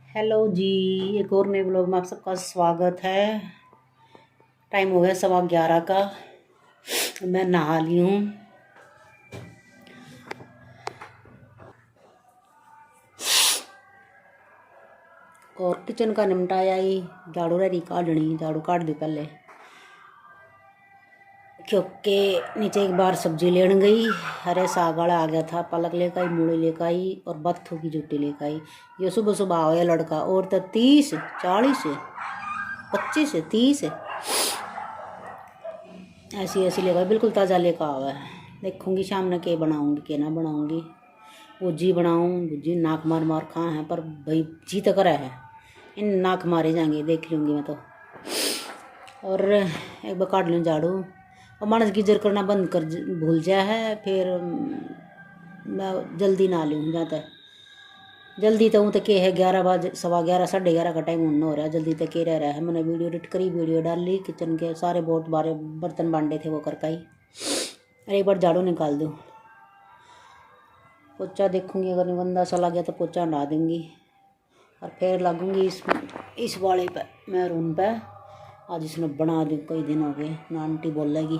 Hello जी। एक और नए ब्लॉग में आप सबका स्वागत है। टाइम हो गया 11:15 का। मैं नहा ली हूँ और किचन का निपटाया ही। झाड़ू रही काटनी, झाड़ू काट दी पहले क्योंकि नीचे एक बार सब्जी लेने गई। हरे साग वाला आ गया था, पालक लेकर आई, मूली लेकर आई और बत्थों की जुटी लेकर आई। ये सुबह सुबह आया लड़का और तो 30 40 25 30 ऐसी ऐसी लेकर बिल्कुल ताज़ा लेकर आवा है। देखूंगी शाम में क्या बनाऊंगी क्या ना बनाऊंगी। भुजी बनाऊँ, भुजी नाक मार मार खा है पर भाई जी तक रहा है, इन नाक मारे जाएंगे देख लूँगी मैं तो। और एक बार काट लूँ झाड़ू और मानस गिजर करना बंद कर भूल जाए है। फिर मैं जल्दी ना लूँ जाता जल्दी तो हूँ तो के है 11 बजे 11:15 11:30 का टाइम होना हो रहा है। जल्दी तो के रह है। मैंने वीडियो एडिट करी, वीडियो डाल ली, किचन के सारे बहुत बारे बर्तन बांटे थे वो करके ही। अरे एक बार झाड़ू निकाल दूँ। पोचा देखूंगी, अगर गंदा सा लग गया तो पोचा हटा दूँगी और फिर लगूंगी इस वाले पे मैरून पे। आज इसने बना दूँ, कई दिन हो गए ना आंटी बोलेगी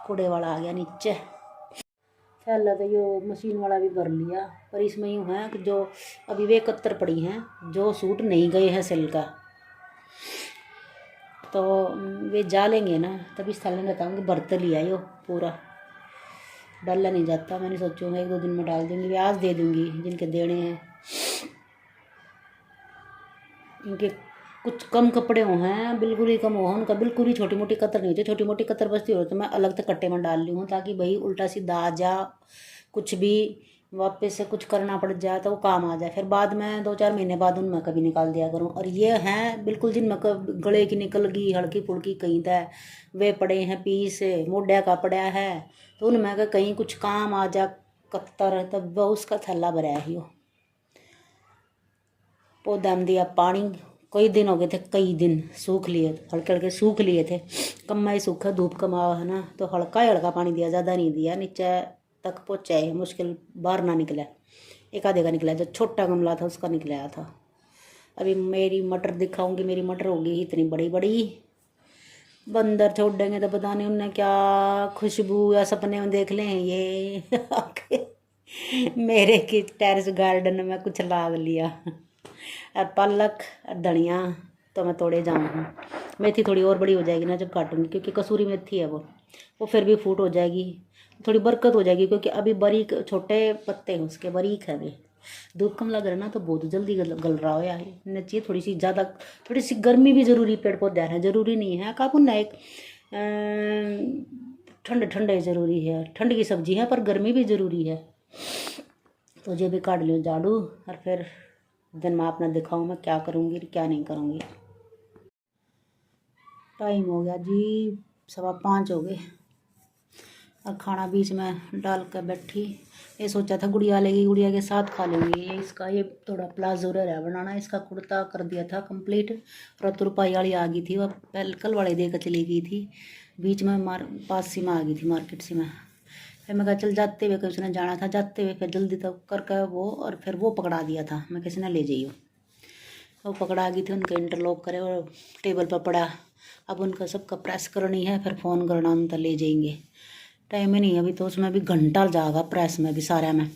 कूड़े वाला आ गया नीचे। पहले तो यो मशीन वाला भी भर लिया पर इसमें यूँ है कि जो अभी वे 71 पड़ी हैं जो सूट नहीं गए हैं सिल का, तो वे जालेंगे ना तभी स्थल बताऊँगी। बर्त लिया यो पूरा डाला नहीं जाता। मैंने सोचूंगा 1-2 दिन में डाल दूँगी, आज दे दूँगी जिनके देने हैं। इनके कुछ कम कपड़े हो हैं, बिल्कुल ही कम हो हैं, उनका बिल्कुल ही छोटी मोटी कतर नहीं होती। छोटी मोटी कतर बचती हो तो मैं अलग से कट्टे में डाल ली हूँ ताकि भाई उल्टा सीधा आ जा, कुछ भी वापस से कुछ करना पड़ जाए तो वो काम आ जाए। फिर बाद में 2-4 महीने बाद उनमें कभी निकाल दिया करूँ। और ये हैं बिल्कुल जिनमें गले की निकल गई, हल्की फुल्की कहीं तय वे पड़े हैं पीस मोड्या का पड़ा है, तो उनमें कहीं कुछ काम आ जा कत्तर तब वह उसका थैला भरा है। यो पौधा में दिया पानी, कई दिन हो गए थे, कई दिन सूख लिए हल्के हल्के सूख लिए थे। कम ही सूखा, धूप कमा है ना, तो हल्का ही हल्का पानी दिया, ज़्यादा नहीं दिया। नीचे तक पहुँचा है मुश्किल, बाहर ना निकला, एक आधे का निकला। जो छोटा गमला था उसका निकलाया था। अभी मेरी मटर दिखाऊंगी। मेरी मटर होगी इतनी बड़ी बड़ी। बंदर छोड़ देंगे तो पता नहीं उनने क्या खुशबू या सपने में देख लें ये मेरे की टेरेस गार्डन में कुछ लाग लिया। और पालक और धनिया तो मैं तोड़े जाऊँ। मेथी थोड़ी और बड़ी हो जाएगी ना जब काटूंगी, क्योंकि कसूरी मेथी है वो फिर भी फूट हो जाएगी, थोड़ी बरकत हो जाएगी। क्योंकि अभी बारीक छोटे पत्ते हैं उसके, बारीक है वे। धूप कम लग रहा है ना तो बहुत जल्दी गल रहा हो यार। इन्हें चाहिए थोड़ी सी ज़्यादा, थोड़ी सी गर्मी भी ज़रूरी, पेड़ पौधे हैं ज़रूरी नहीं है काबू ना। एक ठंडे ठंडे ज़रूरी है, ठंड की सब्जी है पर गर्मी भी ज़रूरी है। तो ये भी काट लियो झाड़ू और फिर दिन मैं अपना दिखाऊँ मैं क्या करूँगी क्या नहीं करूँगी। टाइम हो गया जी 5:15 हो गए और खाना बीच में डाल कर बैठी। ये सोचा था गुड़िया लेगी, गुड़िया के साथ खा लूँगी। ये इसका ये थोड़ा प्लाजो रह रहा बनाना, इसका कुर्ता कर दिया था कंप्लीट। और तुरपाई वाली आ गई थी, वह पहले कल वाले देकर चली गई थी। बीच में पास सी में आ गई थी मार्केट से में। फिर मैं कहा चल जाते हुए, किसी ने जाना था जाते हुए, फिर जल्दी तक करके वो, और फिर वो पकड़ा दिया था मैं किसी ने ले जाइयो। वो पकड़ा गई थी, उनके इंटरलॉक करे और टेबल पर पड़ा। अब उनका सबका प्रेस करनी है, फिर फ़ोन करना, उन तक ले जाएंगे। टाइम ही नहीं है अभी तो, उसमें भी घंटा जागा प्रेस में भी सारे में।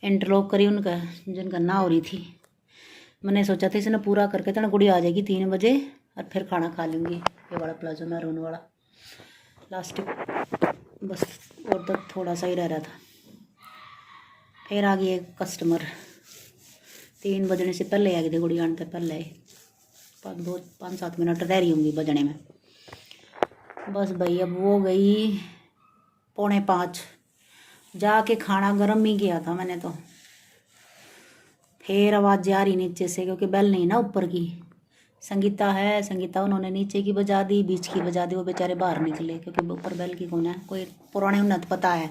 इंटरलॉक करी उनका जिनका ना हो रही थी। मैंने सोचा था इसने पूरा करके तो गुड़िया आ जाएगी 3 बजे और फिर खाना खा लूँगी। ये वाला प्लाजो मैरून वाला प्लास्टिक बस, और तो थोड़ा सा ही रह रहा था। फिर आ गई एक कस्टमर, 3 बजने से पहले आ गई थी गुड़िया आने से पहले। 5-7 मिनट रह रही होंगी बजने में। बस भाई अब वो गई 4:45, जाके खाना गर्म ही किया था मैंने तो। फिर आवाज़ आ रही नीचे से, क्योंकि बेल नहीं ना ऊपर की। संगीता है, संगीता उन्होंने नीचे की बजा दी, बीच की बजा दी, वो बेचारे बाहर निकले क्योंकि ऊपर बेल की कौन है। कोई पुराने उन्हें तो पता है,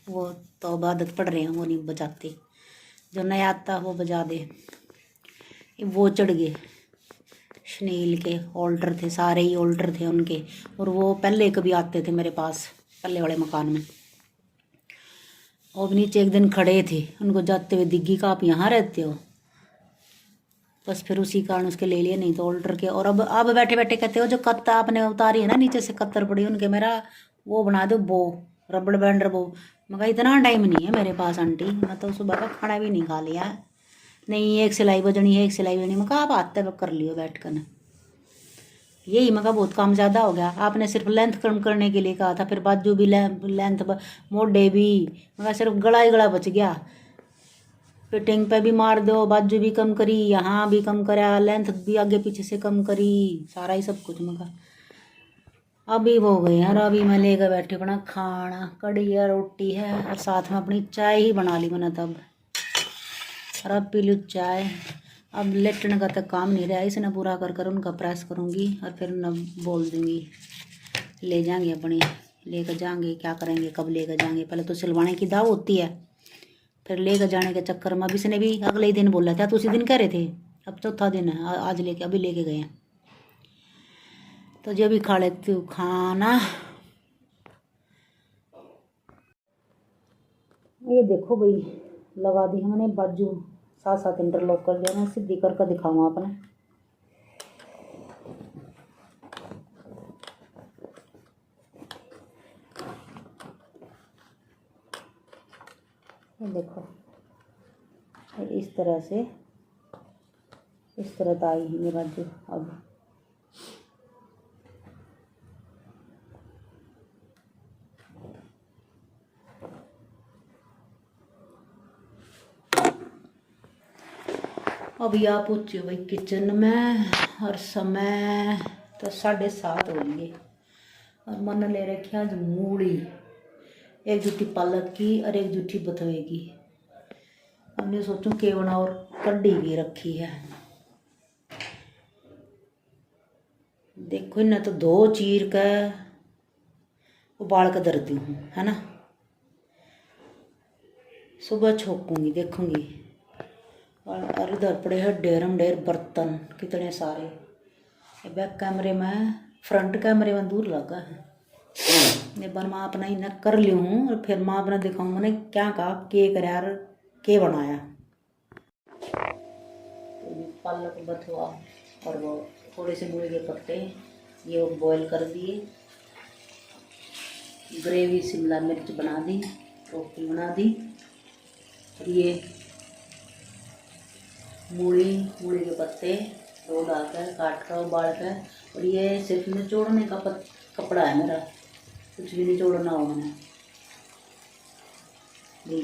वो तो आदत पड़ रहे हैं, वो नहीं बजाते। जो नया आता वो बजा दे। वो चढ़ गए, शनील के ऑल्टर थे, सारे ही ऑल्टर थे उनके। और वो पहले कभी आते थे मेरे पास पहले वाले मकान में। और नीचे एक दिन खड़े थे, उनको जाते हुए दिग्गी का आप यहाँ रहते हो। बस फिर उसी कारण उसके ले लिए, नहीं तो ऑल्टर के। और अब बैठे बैठे कहते हो जो कत्ता आपने उतारी है ना नीचे से कत्तर पड़ी उनके, मेरा वो बना दो बो, रबड़ बैंडर बो। मैं कहा इतना टाइम नहीं है मेरे पास आंटी, मैं तो सुबह का खाना भी नहीं खा लिया। नहीं एक सिलाई बजनी है, एक सिलाई बजनी। मैं कहा आप आते वक्त कर लियो बैठ कर। यही मैं कहा बहुत काम ज़्यादा हो गया, आपने सिर्फ लेंथ कम करने के लिए कहा था, फिर बाजू भी लेंथ मोढे भी। मैं कहा सिर्फ गला ही गला बच गया, फिटिंग पे भी मार दो, बाजू भी कम करी, यहाँ भी कम करा, लेंथ भी आगे पीछे से कम करी, सारा ही सब कुछ। मैं कहा अभी वो गए यार, अभी मैं लेकर बैठी अपना खाना, कड़ी है रोटी है और साथ में अपनी चाय ही बना ली मैंने तब। और अब पी लूँ चाय। अब लेटने का तक काम नहीं रहा, इसने पूरा कर कर उनका प्रेस करूँगी और फिर न बोल दूँगी ले जाएंगे अपनी, लेकर जाएंगे क्या करेंगे, कब लेकर जाएंगे। पहले तो सिलवाने की दाव होती है, फिर लेकर जाने के चक्कर में। अब इसने भी अगले ही दिन बोला था, तो उसी दिन कह रहे थे, अब चौथा दिन है, आज लेके अभी लेके गए हैं। तो जो भी खा लेती हूँ खाना। ये देखो भाई लगा दी हमने बाजू, 7-7 इंटरलॉक कर दिया। मैं सीधी करके दिखाऊँ आपने। ये देखो इस तरह से, इस तरह तो आई है बाजू। अभी आप पहुँचे भाई किचन में और समय तो 7:30 हो गए। और मन ले रखी आज मूली, एक जूठी पालक की और एक जूठी बथुए की। हमने सोचूं के बना, और कड्डी भी रखी है। देखो इन्हें तो धो चीर कर उबाल कर धरती हूँ, है ना। सुबह छोकूंगी देखूंगी। और इधर पड़े हैं ढेरम ढेर बर्तन कितने सारे। बैक कैमरे में, फ्रंट कैमरे में दूर लगा है। एक बार माँ अपना ही न कर ली हूँ और फिर माँ अपना दिखाऊँ मैंने क्या कहा, के कर यार के बनाया। तो पालक बथुआ और वो थोड़े से मूली के पत्ते ये वो बॉयल कर दिए। ग्रेवी शिमला मिर्च बना दी, रोटी बना दी। और ये मूली के पत्ते दो डालकर काट कर उबाल कर। और ये सिर्फ निचोड़ने का कपड़ा है मेरा, कुछ भी निचोड़ना हो मैंने।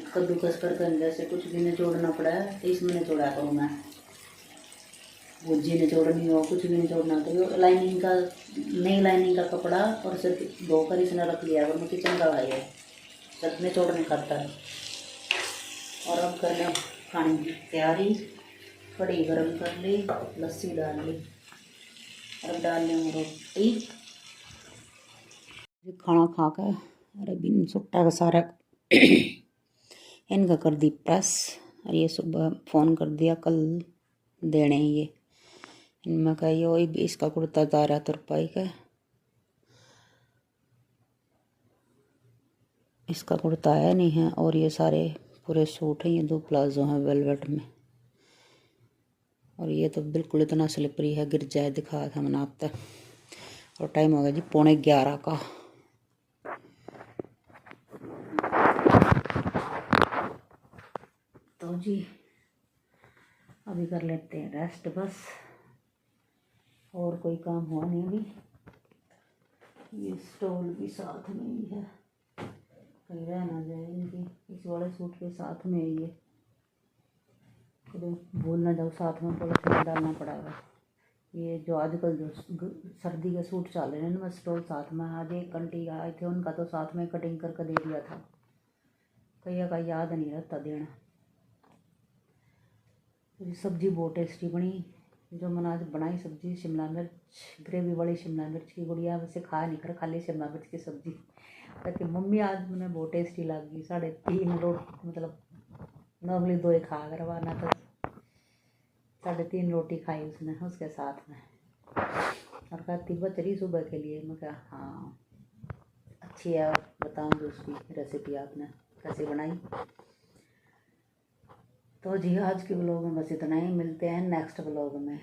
कद्दूकस करके अंदर से कुछ भी निचोड़ना पड़ा है तो इसमें निचोड़ा करूँ मैं। भुजी निचोड़नी हो, कुछ भी निचोड़ना तो ये लाइनिंग का, नई लाइनिंग का कपड़ा और सिर्फ धोकर इसने रख लिया। अगर मैं किचन का भाई है सिर्फ निचोड़ने खाता है। और अब कर लें खाने की तैयारी। कढ़ी गरम कर ली, लस्सी डाल ली और डाल लें रोटी। खाना खा कर अरे बिन सुट्टा का सारा इनका कर दी प्रेस। और ये सुबह फ़ोन कर दिया कल देने ये। इनमें का ये वही इसका कुर्ता 12 रुपये का, इसका कुर्ता आया नहीं है। और ये सारे पूरे सूट हैं, ये 2 प्लाजो हैं वेलवेट में। और ये तो बिल्कुल इतना स्लिपरी है गिर जाए, दिखा था मैंने आप तक। और टाइम हो गया जी 11:15 का। तो जी अभी कर लेते हैं रेस्ट बस, और कोई काम हुआ नहीं अभी। ये स्टोल भी साथ में ही है, कहीं रह ना जाए इनकी। इस वाले सूट के साथ में ये तो भूल ना जाओ, साथ में पॉलिथीन डालना पड़ेगा। ये जो आजकल जो सर्दी के सूट चल रहे हैं ना, स्टोल साथ में। आज एक आंटी आए थे, उनका तो साथ में कटिंग करके दे दिया था। कहीं का याद नहीं रहता देना। सब्जी बहुत टेस्टी बनी, जो मैंने आज बनाई सब्जी शिमला मिर्च, ग्रेवी वाली शिमला मिर्च की। गुड़िया वैसे खा नहीं कर, खाली शिमला मिर्च की सब्जी कहती मम्मी आज मैंने बहुत टेस्टी लगी। 3.5 रोटी, मतलब नॉर्मली 2 ही खा कर, वरना तो 3.5 रोटी खाई उसने उसके साथ में। और कहती बचरी सुबह के लिए। मैं कहा हाँ अच्छी है, बताऊँगी उसकी रेसिपी आपने कैसे बनाई। तो जी आज के ब्लॉग में बस इतना ही, मिलते हैं नेक्स्ट ब्लॉग में।